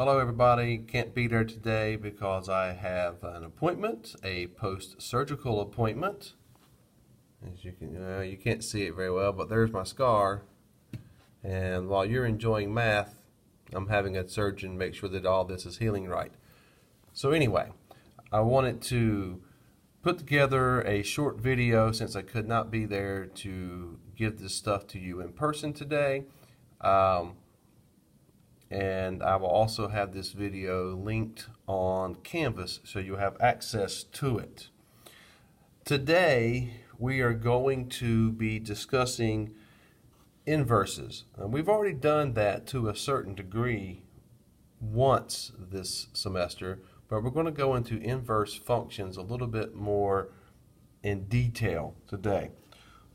Hello everybody, can't be there today because I have an appointment, a post-surgical appointment. As you can't see it very well, but there's my scar. And while you're enjoying math, I'm having a surgeon make sure that all this is healing right. So anyway, I wanted to put together a short video since I could not be there to give this stuff to you in person today. And I will also have this video linked on Canvas so you'll have access to it. Today we are going to be discussing inverses. We've already done that to a certain degree once this semester, but we're going to go into inverse functions a little bit more in detail today.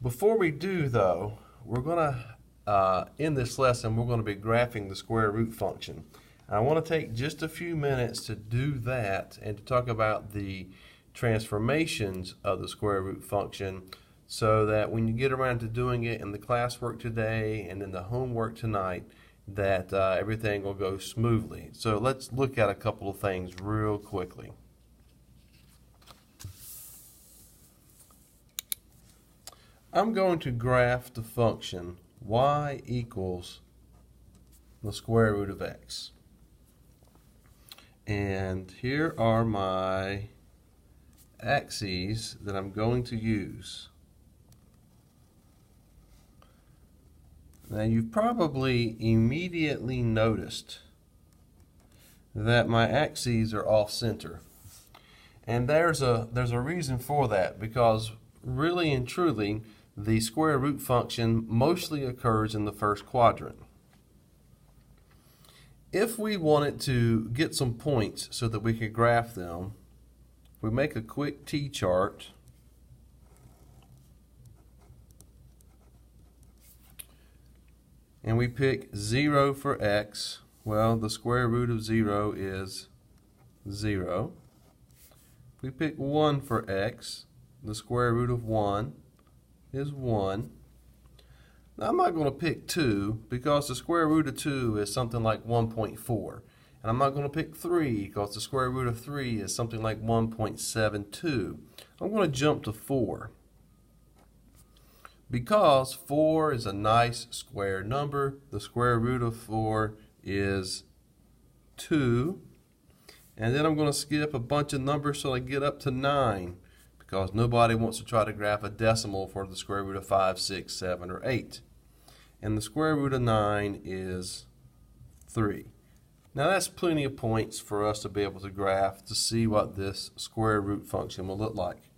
Before we do though, we're going to in this lesson, we're going to be graphing the square root function. I want to take just a few minutes to do that and to talk about the transformations of the square root function so that when you get around to doing it in the classwork today and in the homework tonight, that everything will go smoothly. So let's look at a couple of things real quickly. I'm going to graph the function y equals the square root of x. And here are my axes that I'm going to use. Now you've probably immediately noticed that my axes are off center. And there's a reason for that, because really and truly the square root function mostly occurs in the first quadrant. If we wanted to get some points so that we could graph them, we make a quick T-chart. And we pick 0 for x. Well, the square root of 0 is 0. If we pick 1 for x, the square root of 1 is 1. Now I'm not going to pick 2 because the square root of 2 is something like 1.4. And I'm not going to pick 3 because the square root of 3 is something like 1.72. I'm going to jump to 4 because 4 is a nice square number. The square root of 4 is 2. And then I'm going to skip a bunch of numbers so I get up to 9. Because nobody wants to try to graph a decimal for the square root of 5, 6, 7, or 8. And the square root of 9 is 3. Now that's plenty of points for us to be able to graph to see what this square root function will look like.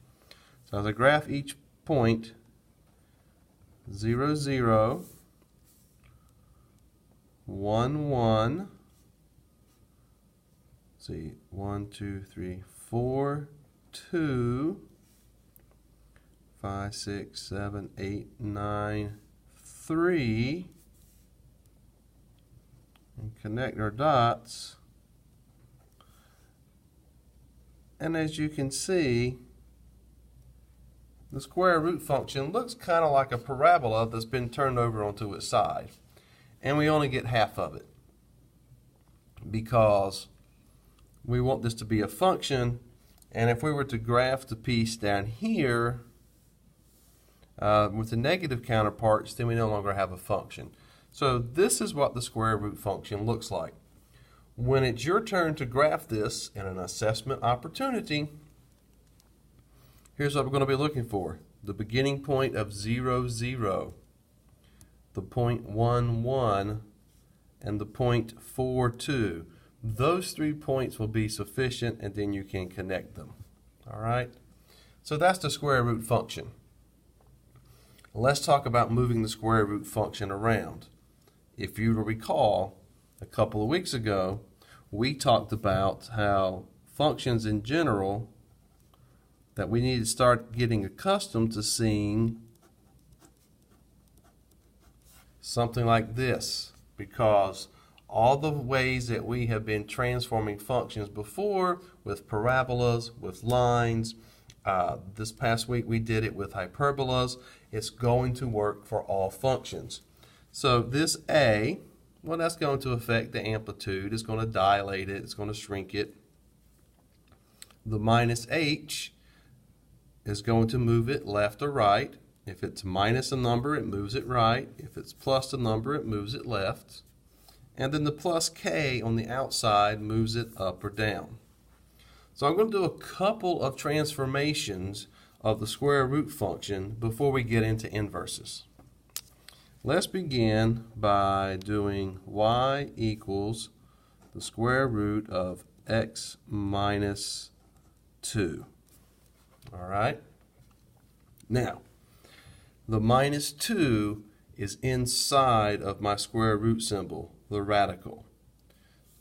So as I graph each point, 0, 0, 1, 1, see, 1, 2, 3, 4, 2, 5, 6, 7, 8, 9, 3, and connect our dots. And as you can see, the square root function looks kind of like a parabola that's been turned over onto its side. And we only get half of it because we want this to be a function. And if we were to graph the piece down here with the negative counterparts, then we no longer have a function. So this is what the square root function looks like. When it's your turn to graph this in an assessment opportunity, here's what we're going to be looking for. The beginning point of 0, 0, the point 1, 1, and the point 4, 2. Those 3 points will be sufficient, and then you can connect them. All right? So that's the square root function. Let's talk about moving the square root function around. If you recall, a couple of weeks ago, we talked about how functions in general, that we need to start getting accustomed to seeing something like this, because all the ways that we have been transforming functions before with parabolas, with lines, this past week we did it with hyperbolas. It's going to work for all functions. So this a Well, that's going to affect the amplitude. It's going to dilate it. It's going to shrink it. The minus h is going to move it left or right. If it's minus a number, it moves it right. If it's plus a number, it moves it left. And then the plus k on the outside moves it up or down. So I'm going to do a couple of transformations of the square root function before we get into inverses. Let's begin by doing y equals the square root of x minus 2. All right? Now, the minus 2 is inside of my square root symbol, the radical.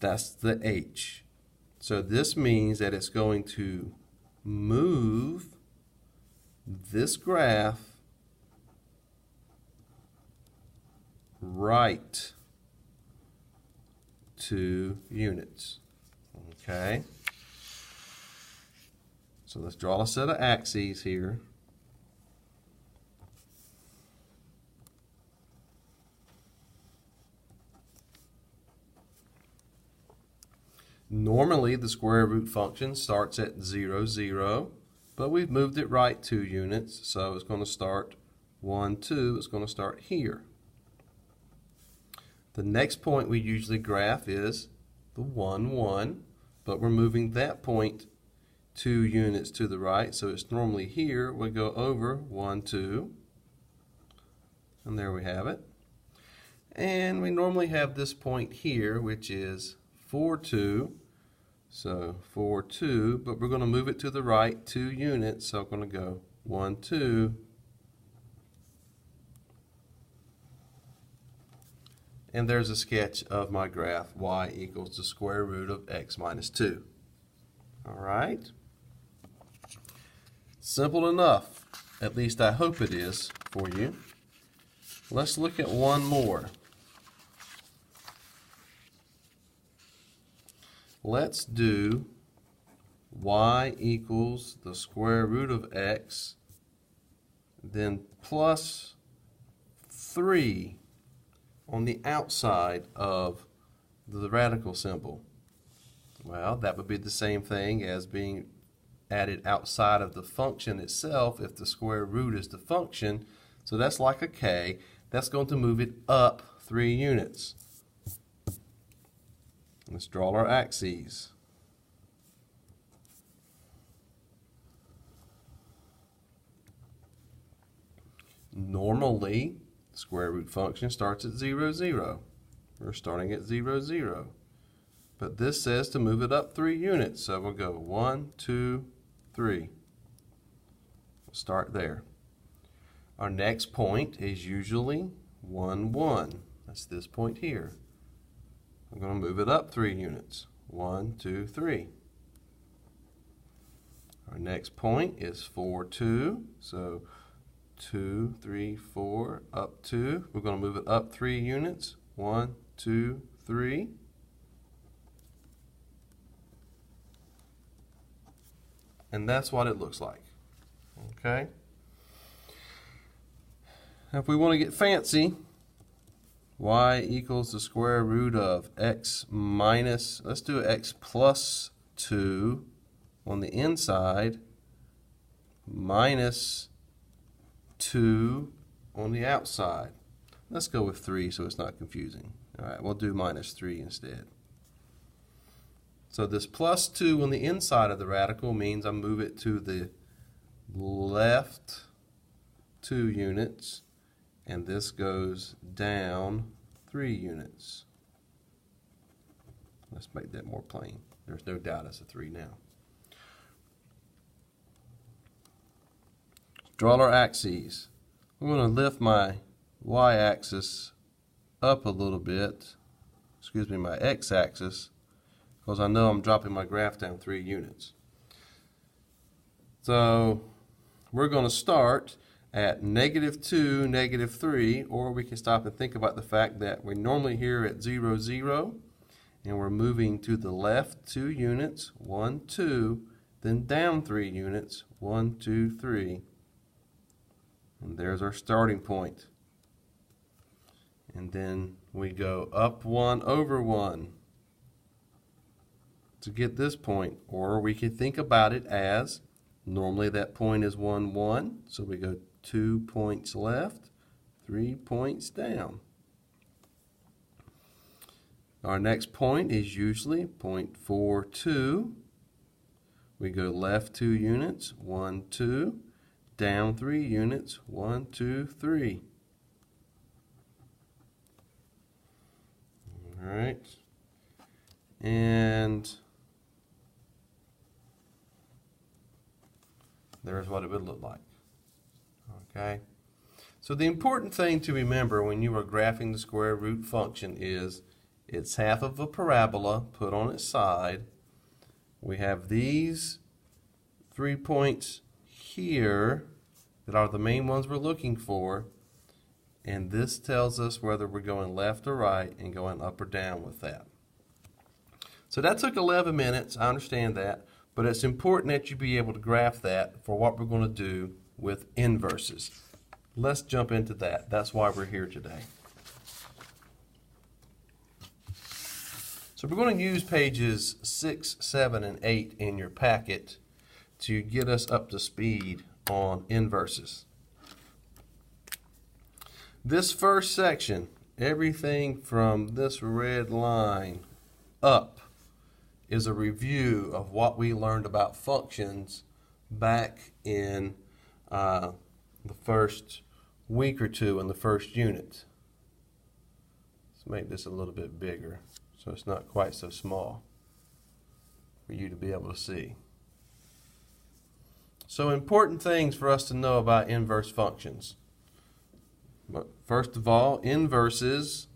That's the h. So this means that it's going to move this graph right 2 units. Okay? So let's draw a set of axes here. Normally, the square root function starts at 0, 0, but we've moved it right 2 units, so it's going to start 1, 2. It's going to start here. The next point we usually graph is the 1, 1, but we're moving that point 2 units to the right, so it's normally here. We go over 1, 2, and there we have it. And we normally have this point here, which is 4, 2. So 4, 2, but we're going to move it to the right 2 units, so I'm going to go 1, 2. And there's a sketch of my graph, y equals the square root of x minus 2. All right? Simple enough. At least I hope it is for you. Let's look at one more. Let's do y equals the square root of x, then plus 3 on the outside of the radical symbol. Well, that would be the same thing as being added outside of the function itself if the square root is the function. So that's like a k. That's going to move it up 3 units. Let's draw our axes. Normally, the square root function starts at 0, 0. We're starting at 0, 0. But this says to move it up 3 units. So we'll go 1, 2, 3. We'll start there. Our next point is usually 1, 1. That's this point here. I'm going to move it up 3 units. 1, 2, 3. Our next point is 4, 2. So 2, 3, 4, up 2. We're going to move it up 3 units. 1, 2, 3. And that's what it looks like. Okay? Now if we want to get fancy, y equals the square root of x minus, let's do x plus 2 on the inside, minus 2 on the outside. Let's go with 3 so it's not confusing. All right, we'll do minus 3 instead. So this plus 2 on the inside of the radical means I move it to the left 2 units, and this goes down 3 units. Let's make that more plain. There's no doubt it's a 3 now. Draw our axes. I'm going to lift my y-axis up a little bit, my x-axis, because I know I'm dropping my graph down 3 units. So we're going to start at -2, -3, or we can stop and think about the fact that we're normally here at 0, 0, and we're moving to the left 2 units, 1, 2, then down 3 units, 1, 2, 3. And there's our starting point. And then we go up 1 over 1 to get this point. Or we can think about it as, normally that point is 1, 1, so we go 2 points left, 3 points down. Our next point is usually 0.42. We go left 2 units, 1, 2, down 3 units, 1, 2, 3. All right. And there's what it would look like. Okay. So the important thing to remember when you are graphing the square root function is it's half of a parabola put on its side. We have these 3 points here that are the main ones we're looking for, and this tells us whether we're going left or right and going up or down with that. So that took 11 minutes, I understand that, but it's important that you be able to graph that for what we're going to do with inverses. Let's jump into that. That's why we're here today. So we're going to use pages 6, 7, and 8 in your packet to get us up to speed on inverses. This first section, everything from this red line up, is a review of what we learned about functions back in the first week or two in the first unit. Let's make this a little bit bigger so it's not quite so small for you to be able to see. So important things for us to know about inverse functions. But first of all, inverses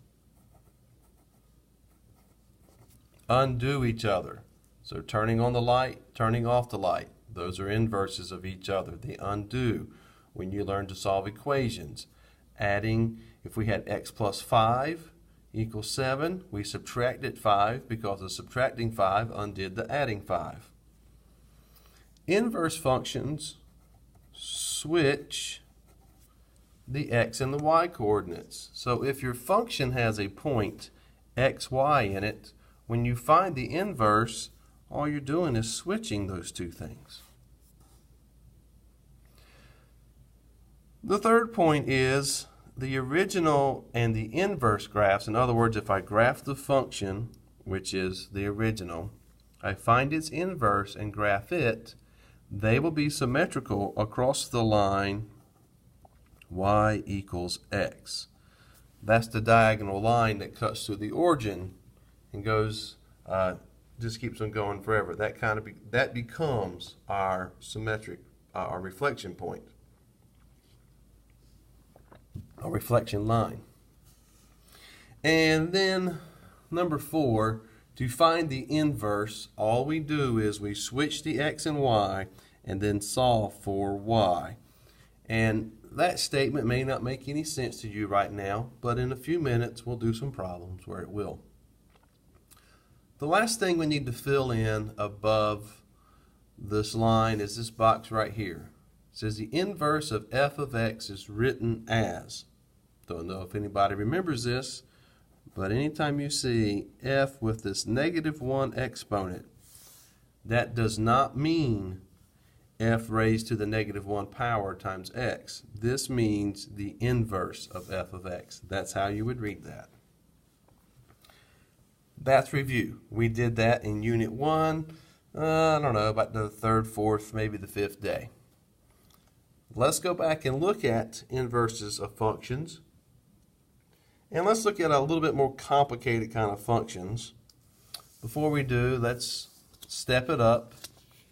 undo each other. So turning on the light, turning off the light, those are inverses of each other. They undo when you learn to solve equations. Adding, if we had x plus 5 equals 7, we subtracted 5 because the subtracting 5 undid the adding 5. Inverse functions switch the x and the y coordinates. So if your function has a point xy in it, when you find the inverse, all you're doing is switching those two things. The third point is the original and the inverse graphs. In other words, if I graph the function, which is the original, I find its inverse and graph it, they will be symmetrical across the line y equals x. That's the diagonal line that cuts through the origin and goes, just keeps on going forever. That becomes our symmetric, our reflection point, a reflection line. And then number 4, to find the inverse, all we do is we switch the x and y and then solve for y. And that statement may not make any sense to you right now, but in a few minutes we'll do some problems where it will. The last thing we need to fill in above this line is this box right here. It says the inverse of f of x is written as. Don't know if anybody remembers this, but anytime you see f with this -1 exponent, that does not mean f raised to the -1 power times x. This means the inverse of f of x. That's how you would read that. That's review. We did that in Unit 1, I don't know, about the 3rd, 4th, maybe the 5th day. Let's go back and look at inverses of functions. And let's look at a little bit more complicated kind of functions. Before we do, let's step it up,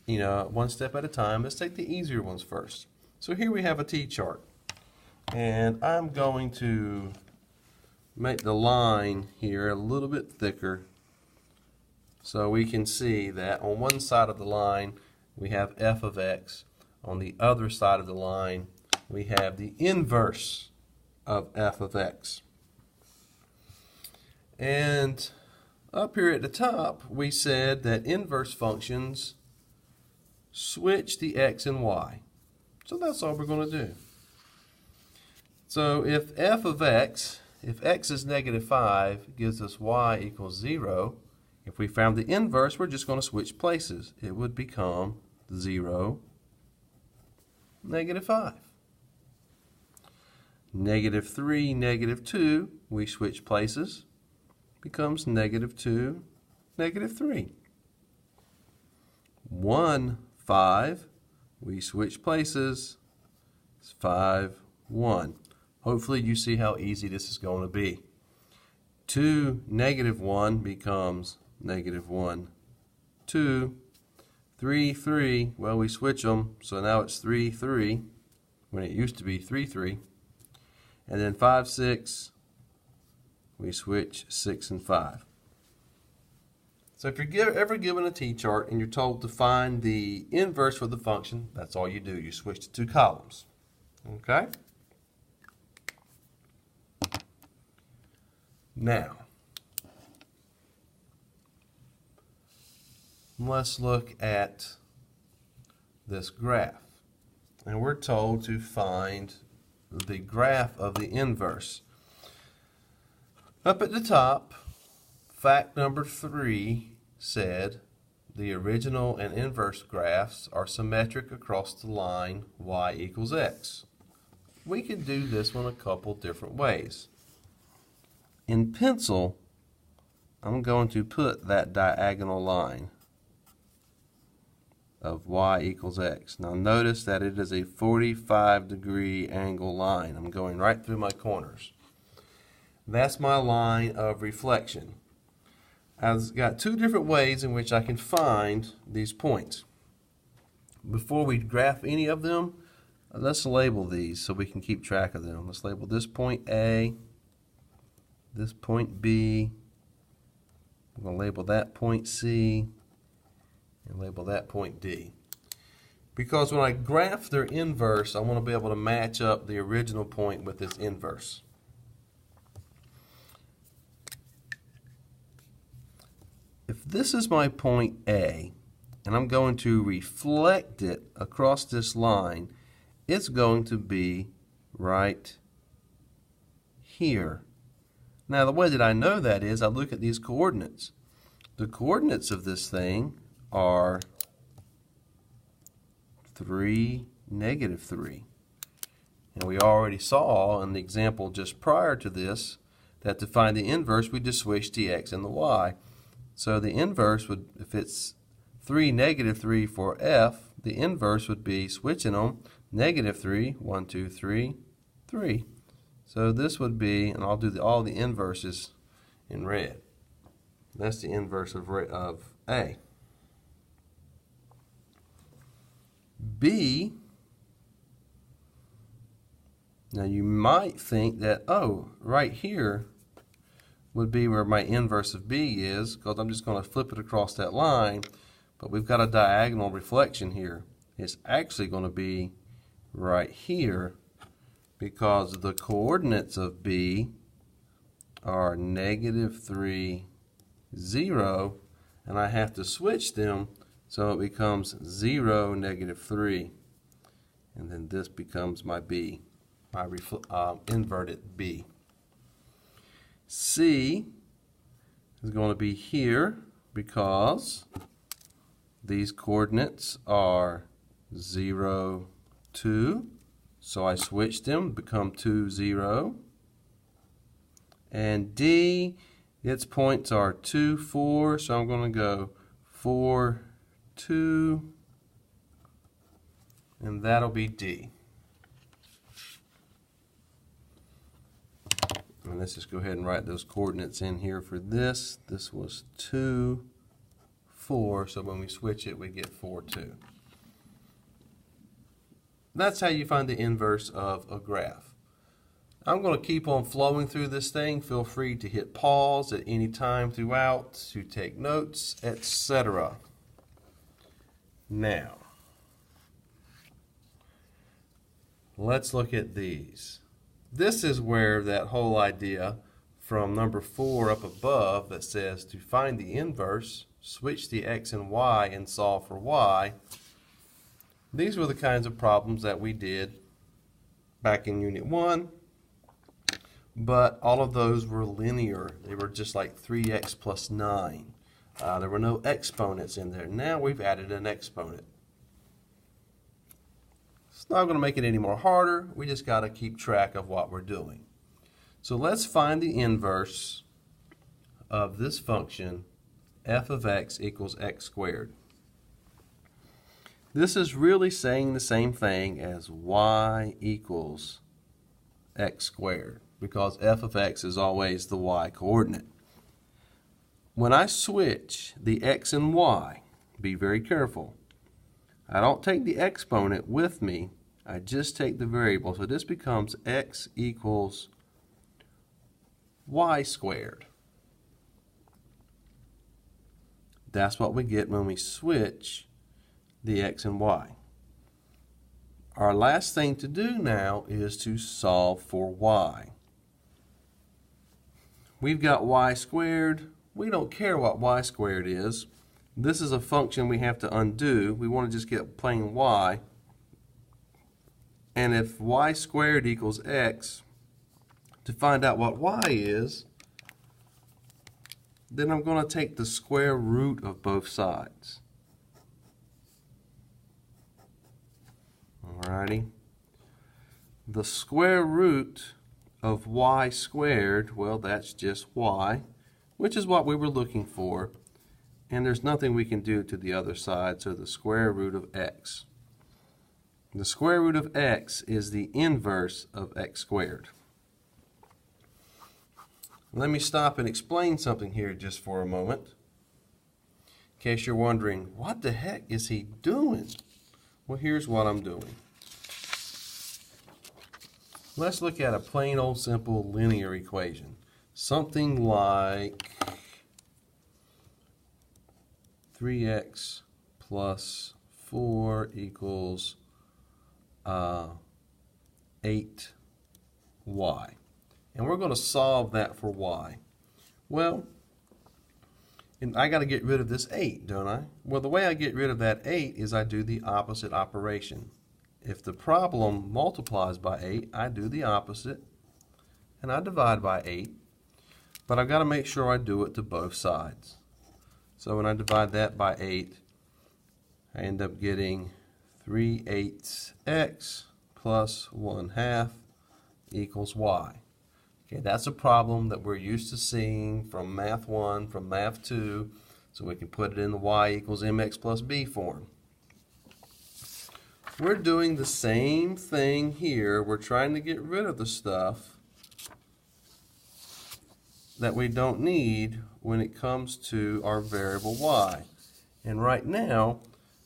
one step at a time. Let's take the easier ones first. So here we have a t-chart. And I'm going to make the line here a little bit thicker so we can see that on one side of the line we have f of x. On the other side of the line we have the inverse of f of x. And up here at the top we said that inverse functions switch the x and y. So that's all we're going to do. So if f of x if x is negative 5, gives us y equals 0. If we found the inverse, we're just going to switch places. It would become 0, negative 5. Negative 3, negative 2, we switch places, becomes negative 2, negative 3. 1, 5, we switch places, it's 5, 1. Hopefully you see how easy this is going to be. 2, negative 1 becomes negative 1, 2. 3, 3, well, we switch them, so now it's 3, 3, when it used to be 3, 3. And then 5, 6, we switch 6 and 5. So if you're ever given a t-chart and you're told to find the inverse for the function, that's all you do. You switch to 2 columns. Okay? Now, let's look at this graph. And we're told to find the graph of the inverse. Up at the top, fact number 3 said the original and inverse graphs are symmetric across the line y equals x. We could do this one a couple different ways. In pencil, I'm going to put that diagonal line of y equals x. Now notice that it is a 45-degree angle line. I'm going right through my corners. That's my line of reflection. I've got 2 different ways in which I can find these points. Before we graph any of them, let's label these so we can keep track of them. Let's label this point A, this point B. I'm going to label that point C, and label that point D. Because when I graph their inverse, I want to be able to match up the original point with its inverse. If this is my point A, and I'm going to reflect it across this line, it's going to be right here. Now, the way that I know that is I look at these coordinates. The coordinates of this thing are 3, negative 3. And we already saw in the example just prior to this that to find the inverse, we just switch the x and the y. So the inverse would, if it's 3, negative 3 for f, the inverse would be switching them, negative 3, 1, 2, 3, 3. So this would be, and I'll do all the inverses in red. That's the inverse of A. B, now you might think that, oh, right here would be where my inverse of B is, because I'm just going to flip it across that line, but we've got a diagonal reflection here. It's actually going to be right here, because the coordinates of B are negative 3, 0, and I have to switch them so it becomes 0, negative 3. And then this becomes my B, my inverted B. C is going to be here because these coordinates are 0, 2. So I switch them, become 2, 0. And D, its points are 2, 4. So I'm going to go 4, 2. And that'll be D. And let's just go ahead and write those coordinates in here for this. This was 2, 4. So when we switch it, we get 4, 2. That's how you find the inverse of a graph. I'm going to keep on flowing through this thing. Feel free to hit pause at any time throughout to take notes, etc. Now, let's look at these. This is where that whole idea from number 4 up above that says to find the inverse, switch the x and y and solve for y. These were the kinds of problems that we did back in Unit 1. but all of those were linear. They were just like 3x plus 9. There were no exponents in there. Now we've added an exponent. It's not going to make it any more harder. We just got to keep track of what we're doing. So let's find the inverse of this function, f of x equals x squared. This is really saying the same thing as y equals x squared, because f of x is always the y coordinate. When I switch the x and y, be very careful. I don't take the exponent with me, I just take the variable. So this becomes x equals y squared. That's what we get when we switch the x and y. Our last thing to do now is to solve for y. We've got y squared. We don't care what y squared is. This is a function we have to undo. We want to just get plain y. And if y squared equals x, to find out what y is, then I'm going to take the square root of both sides. Alrighty. The square root of y squared, well, that's just y, which is what we were looking for. And there's nothing we can do to the other side, so the square root of x. The square root of x is the inverse of x squared. Let me stop and explain something here just for a moment. In case you're wondering, what the heck is he doing? Well, here's what I'm doing. Let's look at a plain old simple linear equation. Something like 3x plus 4 equals 8y. And we're going to solve that for y. Well, and I got to get rid of this 8, don't I? Well, the way I get rid of that 8 is I do the opposite operation. If the problem multiplies by 8, I do the opposite, and I divide by 8. But I've got to make sure I do it to both sides. So when I divide that by 8, I end up getting 3/8 x plus 1/2 equals y. Okay, that's a problem that we're used to seeing from Math 1, from Math 2, so we can put it in the y equals mx plus b form. We're doing the same thing here. We're trying to get rid of the stuff that we don't need when it comes to our variable y. And right now,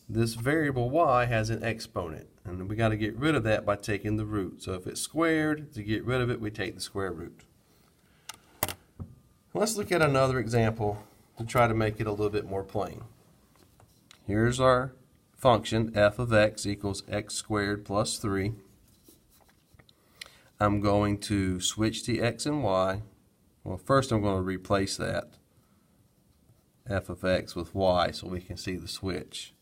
this variable y has an exponent, and we got to get rid of that by taking the root. So if it's squared, to get rid of it, we take the square root. Let's look at another example to try to make it a little bit more plain. Here's our function, f of x equals x squared plus 3. I'm going to switch the x and y. Well, first I'm going to replace that f of x with y so we can see the switch.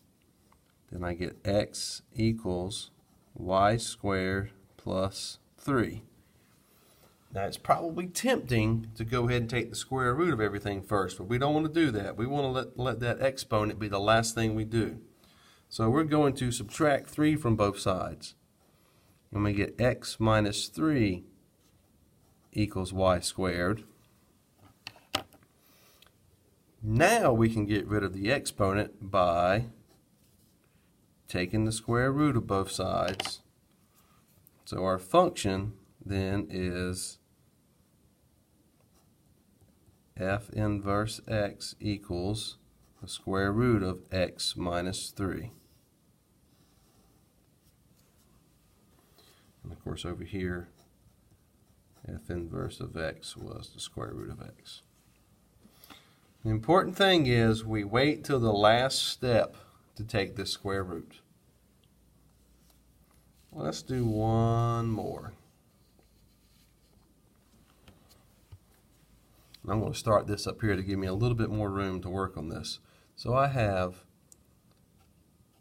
Then I get x equals y squared plus 3. Now it's probably tempting to go ahead and take the square root of everything first, but we don't want to do that. We want to let that exponent be the last thing we do. So we're going to subtract 3 from both sides. And we get x minus 3 equals y squared. Now we can get rid of the exponent by taking the square root of both sides. So our function then is f inverse x equals the square root of x minus 3. And of course over here, f inverse of x was the square root of x. The important thing is we wait till the last step to take this square root. Let's do one more. I'm going to start this up here to give me a little bit more room to work on this. So I have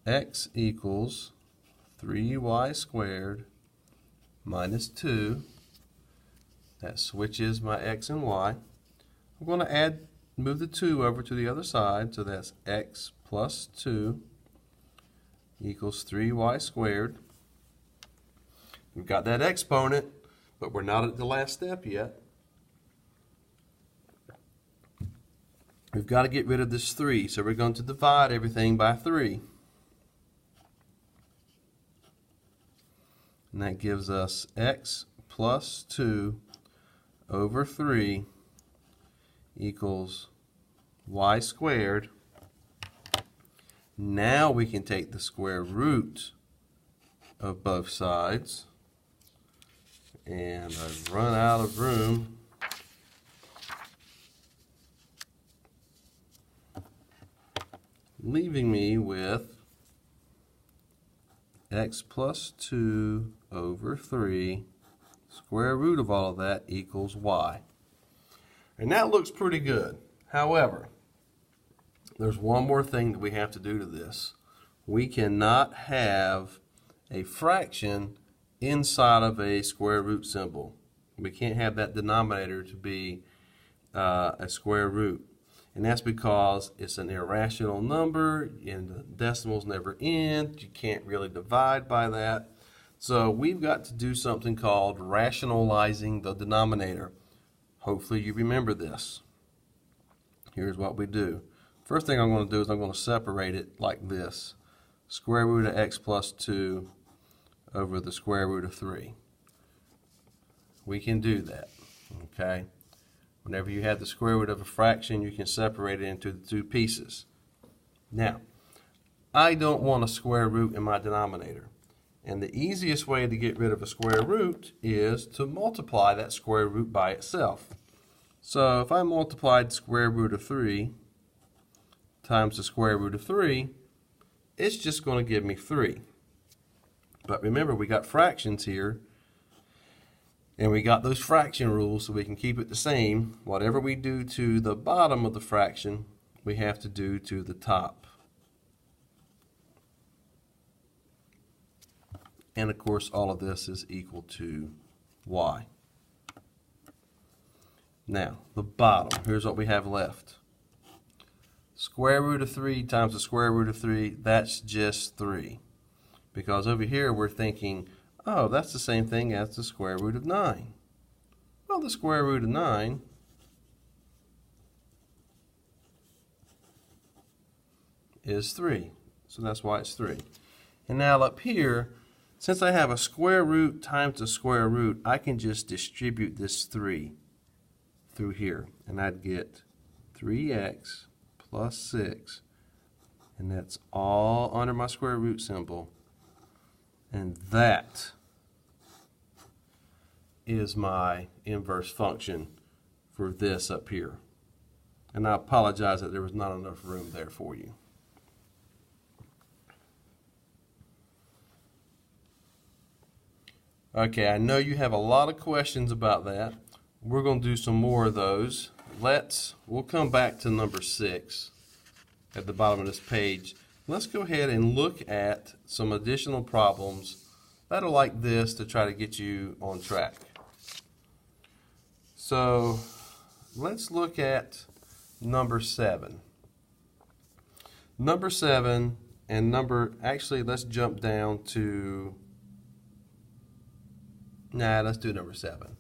x equals 3y squared minus 2. That switches my x and y. I'm going to move the 2 over to the other side, so that's x plus 2 equals 3y squared. We've got that exponent, but we're not at the last step yet. We've got to get rid of this 3, so we're going to divide everything by 3. And that gives us x plus 2 over 3 equals y squared. Now we can take the square root of both sides. And I've run out of room. Leaving me with x plus 2 over 3, square root of all of that equals y. And that looks pretty good. However, there's one more thing that we have to do to this. We cannot have a fraction inside of a square root symbol. We can't have that denominator to be a square root. And that's because it's an irrational number and the decimals never end. You can't really divide by that. So we've got to do something called rationalizing the denominator. Hopefully you remember this. Here's what we do. First thing I'm going to do is I'm going to separate it like this. Square root of x plus 2 over the square root of 3. We can do that, okay? Whenever you have the square root of a fraction, you can separate it into the 2 pieces. Now, I don't want a square root in my denominator. And the easiest way to get rid of a square root is to multiply that square root by itself. So if I multiplied the square root of 3 times the square root of 3, it's just going to give me 3. But remember, we got fractions here, and we got those fraction rules, so we can keep it the same. Whatever we do to the bottom of the fraction, we have to do to the top. And of course, all of this is equal to y. Now, the bottom, here's what we have left. Square root of 3 times the square root of 3, that's just 3. Because over here we're thinking, oh, that's the same thing as the square root of 9. Well, the square root of 9 is 3. So that's why it's 3. And now up here, since I have a square root times a square root, I can just distribute this 3 through here. And I'd get 3x plus 6. And that's all under my square root symbol. And that is my inverse function for this up here. And I apologize that there was not enough room there for you. Okay, I know you have a lot of questions about that. We're going to do some more of those. We'll come back to number 6 at the bottom of this page. Let's go ahead and look at some additional problems that are like this to try to get you on track. So let's look at number 7. Number 7 and actually let's jump down to, let's do number 7.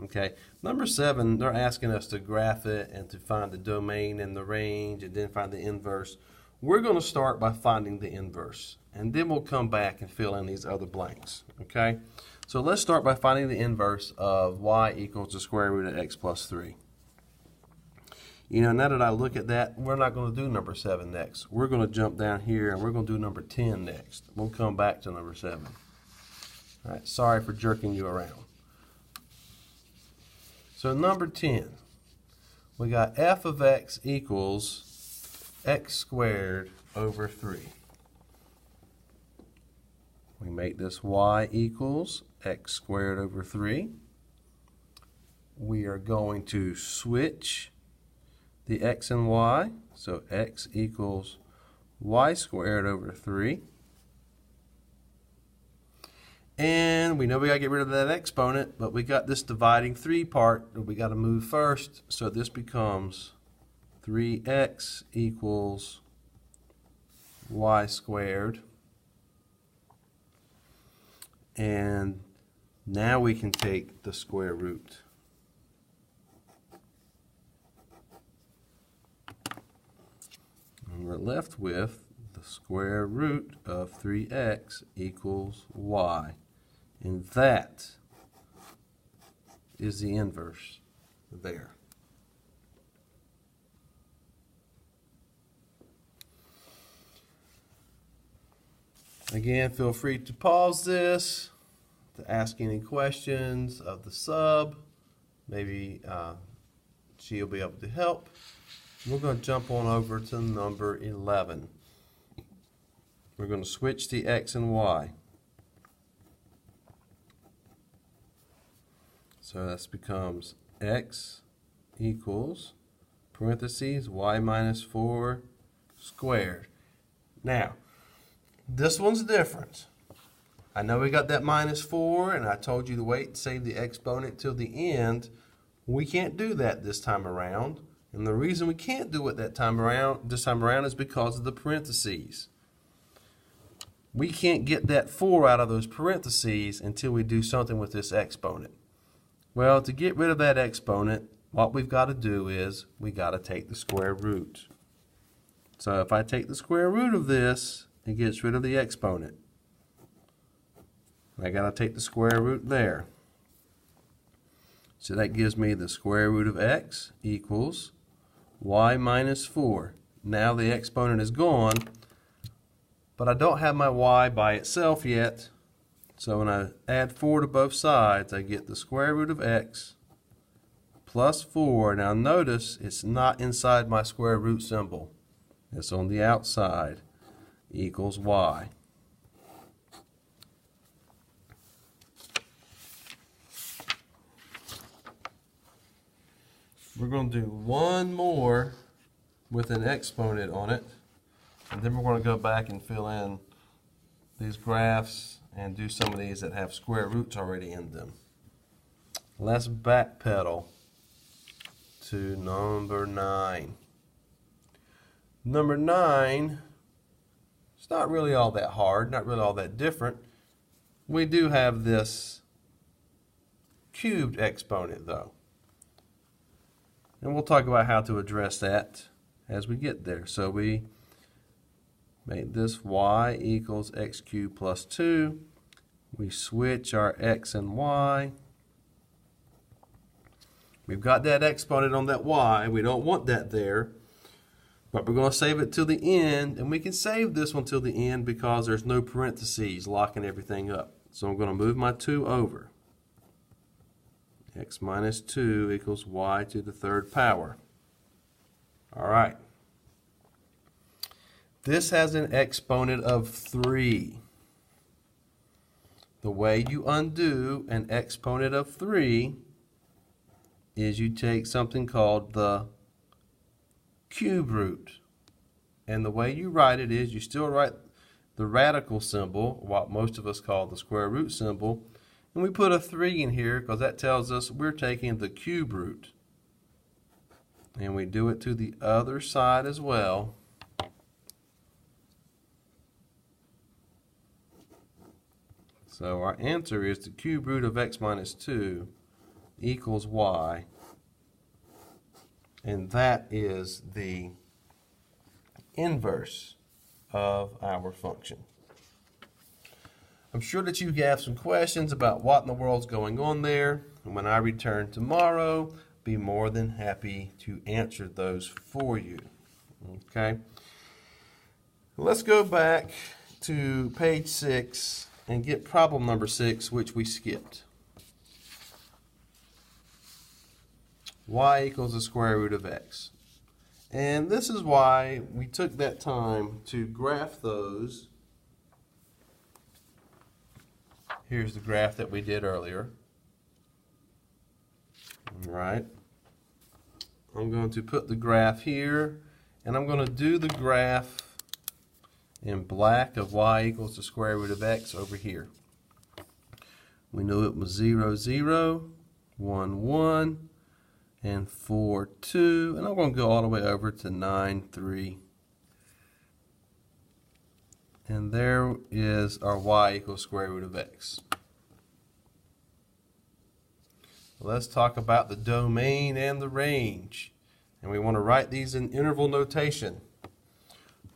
Okay, number 7, they're asking us to graph it and to find the domain and the range and then find the inverse. We're going to start by finding the inverse, and then we'll come back and fill in these other blanks, okay? So let's start by finding the inverse of y equals the square root of x plus 3. You know, now that I look at that, we're not going to do number 7 next. We're going to jump down here, and we're going to do number 10 next. We'll come back to number 7. All right, sorry for jerking you around. So number 10, we got f of x equals x squared over 3. We make this y equals x squared over 3. We are going to switch the x and y, so x equals y squared over 3. And we know we got to get rid of that exponent, but we got this dividing 3 part that we got to move first. So this becomes 3x equals y squared. And now we can take the square root. And we're left with the square root of 3x equals y. And that is the inverse there. Again, feel free to pause this, to ask any questions of the sub. Maybe she'll be able to help. We're going to jump on over to number 11. We're going to switch the x and y. So this becomes x equals parentheses y minus 4 squared. Now, this one's different. I know we got that minus 4, and I told you to wait and save the exponent till the end. We can't do that this time around. And the reason we can't do it this time around is because of the parentheses. We can't get that 4 out of those parentheses until we do something with this exponent. Well, to get rid of that exponent, what we've got to do is we got to take the square root. So if I take the square root of this, it gets rid of the exponent. I got to take the square root there. So that gives me the square root of x equals y minus 4. Now the exponent is gone, but I don't have my y by itself yet. So when I add 4 to both sides, I get the square root of x plus 4. Now notice it's not inside my square root symbol. It's on the outside, equals y. We're going to do one more with an exponent on it, and then we're going to go back and fill in these graphs and do some of these that have square roots already in them. Let's backpedal to number 9. Number 9, it's not really all that hard, not really all that different. We do have this cubed exponent though. And we'll talk about how to address that as we get there. So we make this y equals x cubed plus 2. We switch our x and y. We've got that exponent on that y. We don't want that there. But we're going to save it till the end. And we can save this one till the end because there's no parentheses locking everything up. So I'm going to move my 2 over. X minus 2 equals y to the 3rd power. All right. This has an exponent of 3. The way you undo an exponent of 3 is you take something called the cube root. And the way you write it is you still write the radical symbol, what most of us call the square root symbol, and we put a 3 in here because that tells us we're taking the cube root. And we do it to the other side as well. So our answer is the cube root of x minus 2 equals y. And that is the inverse of our function. I'm sure that you have some questions about what in the world's going on there. And when I return tomorrow, be more than happy to answer those for you. Okay? Let's go back to page 6 and get problem number 6, which we skipped. Y equals the square root of x. And this is why we took that time to graph those. Here's the graph that we did earlier. All right. I'm going to put the graph here, and I'm going to do the graph in black of y equals the square root of x over here. We knew it was 0, 0, 1, 1, and 4, 2. And I'm going to go all the way over to 9, 3. And there is our y equals square root of x. Let's talk about the domain and the range. And we want to write these in interval notation.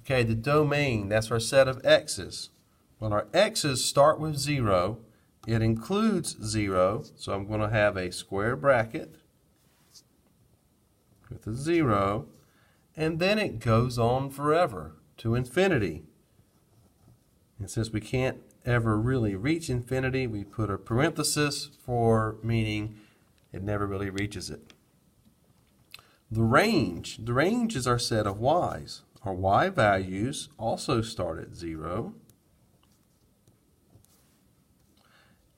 Okay, the domain, that's our set of x's. When our x's start with 0, it includes 0. So I'm going to have a square bracket with a 0. And then it goes on forever to infinity. And since we can't ever really reach infinity, we put a parenthesis for meaning it never really reaches it. The range is our set of y's. Our y values also start at 0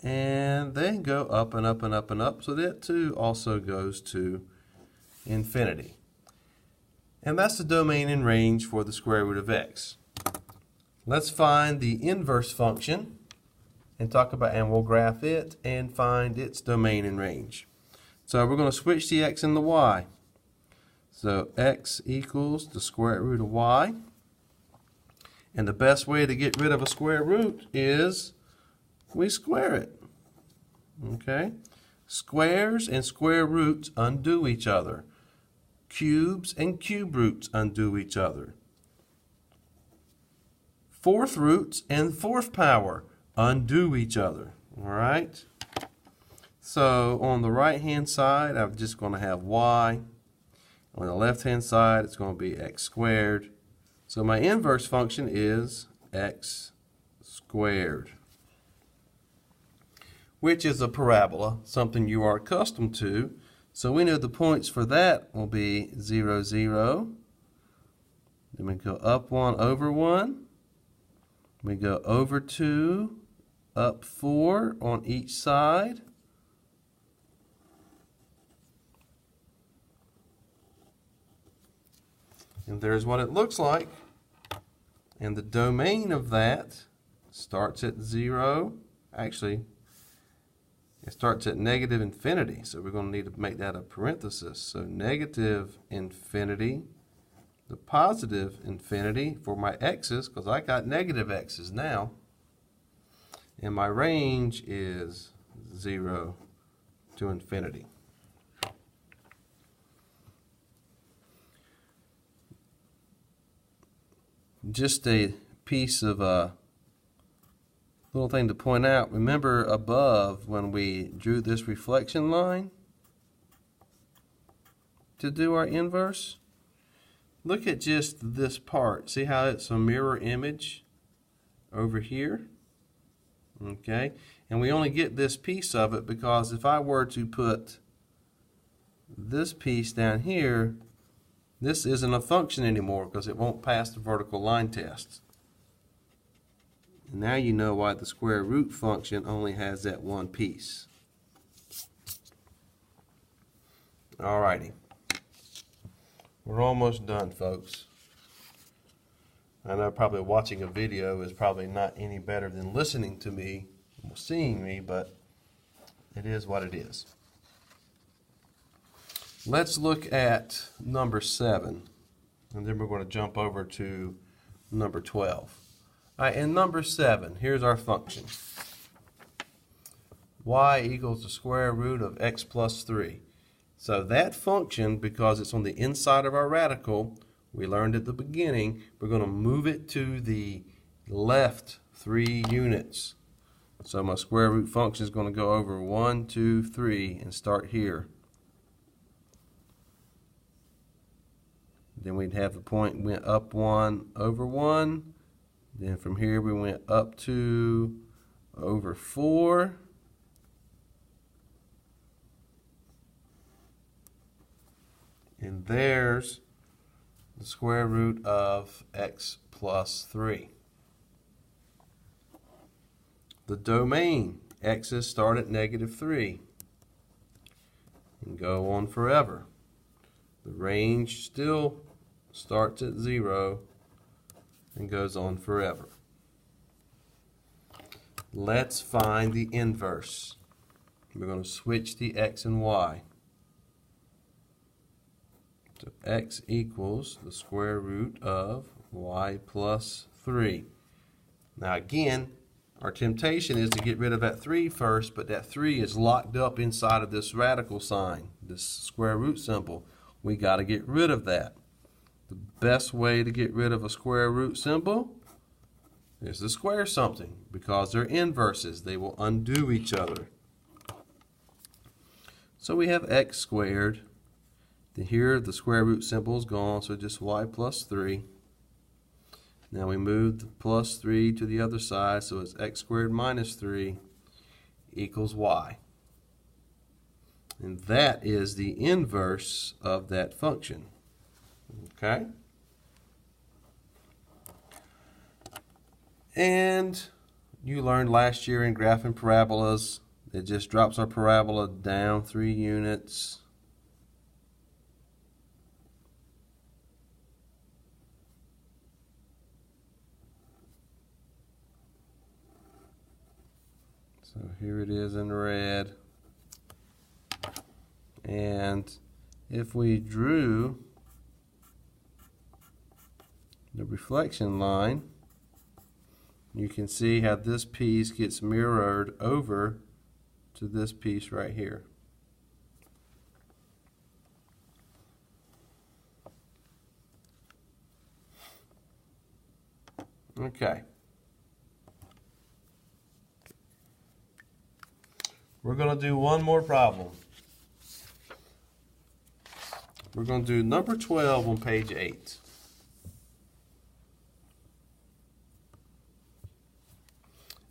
and then go up and up and up and up, so that too also goes to infinity. And that's the domain and range for the square root of x. Let's find the inverse function and we'll graph it and find its domain and range. So we're going to switch the x and the y. So x equals the square root of y. And the best way to get rid of a square root is we square it. Okay? Squares and square roots undo each other. Cubes and cube roots undo each other. Fourth roots and fourth power undo each other. All right? So on the right hand side, I'm just going to have y. On the left hand side, it's going to be x squared. So my inverse function is x squared, which is a parabola, something you are accustomed to. So we know the points for that will be 0, 0. Then we go up 1 over 1. We go over 2, up 4 on each side. And there's what it looks like. And the domain of that starts at 0. Actually, it starts at negative infinity. So we're going to need to make that a parenthesis. So negative infinity, the positive infinity for my x's, because I got negative x's now. And my range is 0 to infinity. Just a piece of little thing to point out. Remember above when we drew this reflection line to do our inverse? Look at just this part. See how it's a mirror image over here? Okay, and we only get this piece of it because if I were to put this piece down here, this isn't a function anymore because it won't pass the vertical line test. And now you know why the square root function only has that one piece. Alrighty. We're almost done, folks. I know probably watching a video is probably not any better than listening to me, or seeing me, but it is what it is. Let's look at number 7, and then we're going to jump over to number 12. All right, in number 7, here's our function. Y equals the square root of x plus 3. So that function, because it's on the inside of our radical, we learned at the beginning, we're going to move it to the left 3 units. So my square root function is going to go over 1, 2, 3 and start here. Then we'd have the point went up 1 over 1. Then from here we went up 2 over 4. And there's the square root of x plus 3. The domain, x's start at negative 3 and go on forever. The range still starts at 0 and goes on forever. Let's find the inverse. We're going to switch the x and y. So x equals the square root of y plus 3. Now again, our temptation is to get rid of that 3 first, but that 3 is locked up inside of this radical sign, this square root symbol. We got to get rid of that. The best way to get rid of a square root symbol is to square something, because they're inverses. They will undo each other. So we have x squared. Here the square root symbol is gone, so just y plus 3. Now we move the plus 3 to the other side, so it's x squared minus 3 equals y. And that is the inverse of that function. Okay? And you learned last year in graphing parabolas, it just drops our parabola down 3 units. So here it is in red. And if we drew the reflection line, you can see how this piece gets mirrored over to this piece right here. Okay. We're going to do one more problem. We're going to do number 12 on page 8.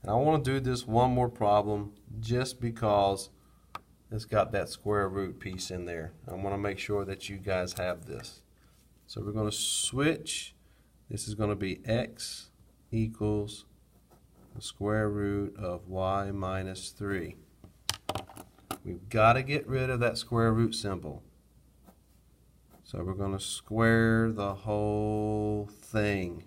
And I want to do this one more problem just because it's got that square root piece in there. I want to make sure that you guys have this. So we're going to switch. This is going to be x equals the square root of y minus 3. We've got to get rid of that square root symbol. So we're going to square the whole thing.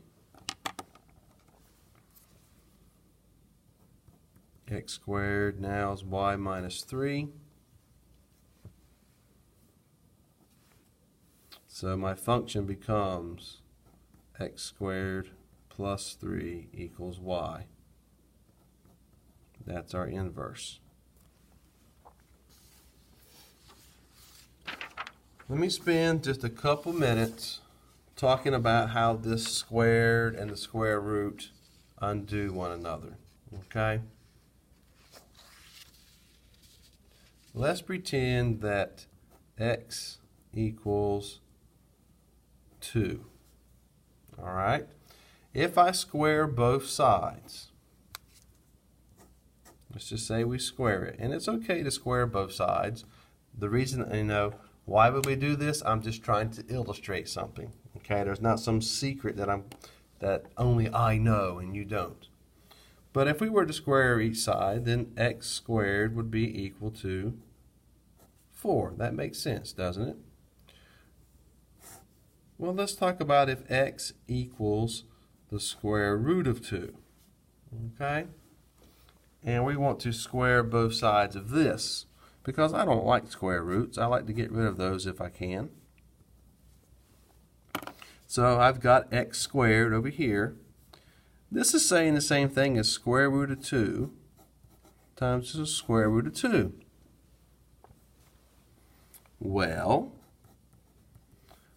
X squared now is y minus 3. So my function becomes x squared plus 3 equals y. That's our inverse. Let me spend just a couple minutes talking about how this squared and the square root undo one another. Okay? Let's pretend that x equals 2. All right? If I square both sides, let's just say we square it. And it's okay to square both sides. The reason, why would we do this? I'm just trying to illustrate something. Okay? There's not some secret that only I know and you don't. But if we were to square each side, then x squared would be equal to 4. That makes sense, doesn't it? Well, let's talk about if x equals the square root of 2. Okay? And we want to square both sides of this, because I don't like square roots. I like to get rid of those if I can. So I've got x squared over here. This is saying the same thing as square root of 2 times the square root of 2. Well,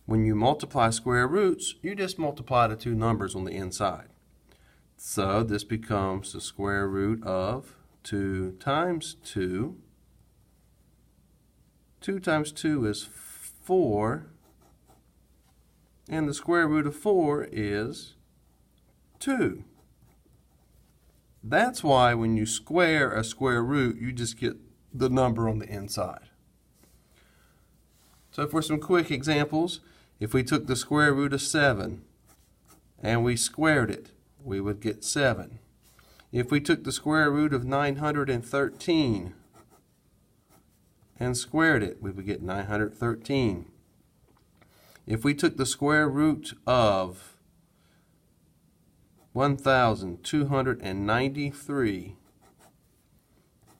when you multiply square roots, you just multiply the two numbers on the inside. So this becomes the square root of 2 times 2. 2 times 2 is 4. And the square root of 4 is 2. That's why when you square a square root, you just get the number on the inside. So for some quick examples, if we took the square root of 7 and we squared it, we would get 7. If we took the square root of 913 and squared it, we would get 913. If we took the square root of 1,293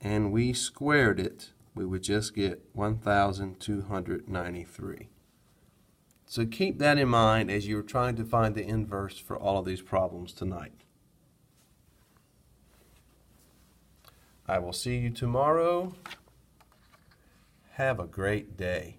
and we squared it, we would just get 1,293. So keep that in mind as you're trying to find the inverse for all of these problems tonight. I will see you tomorrow. Have a great day.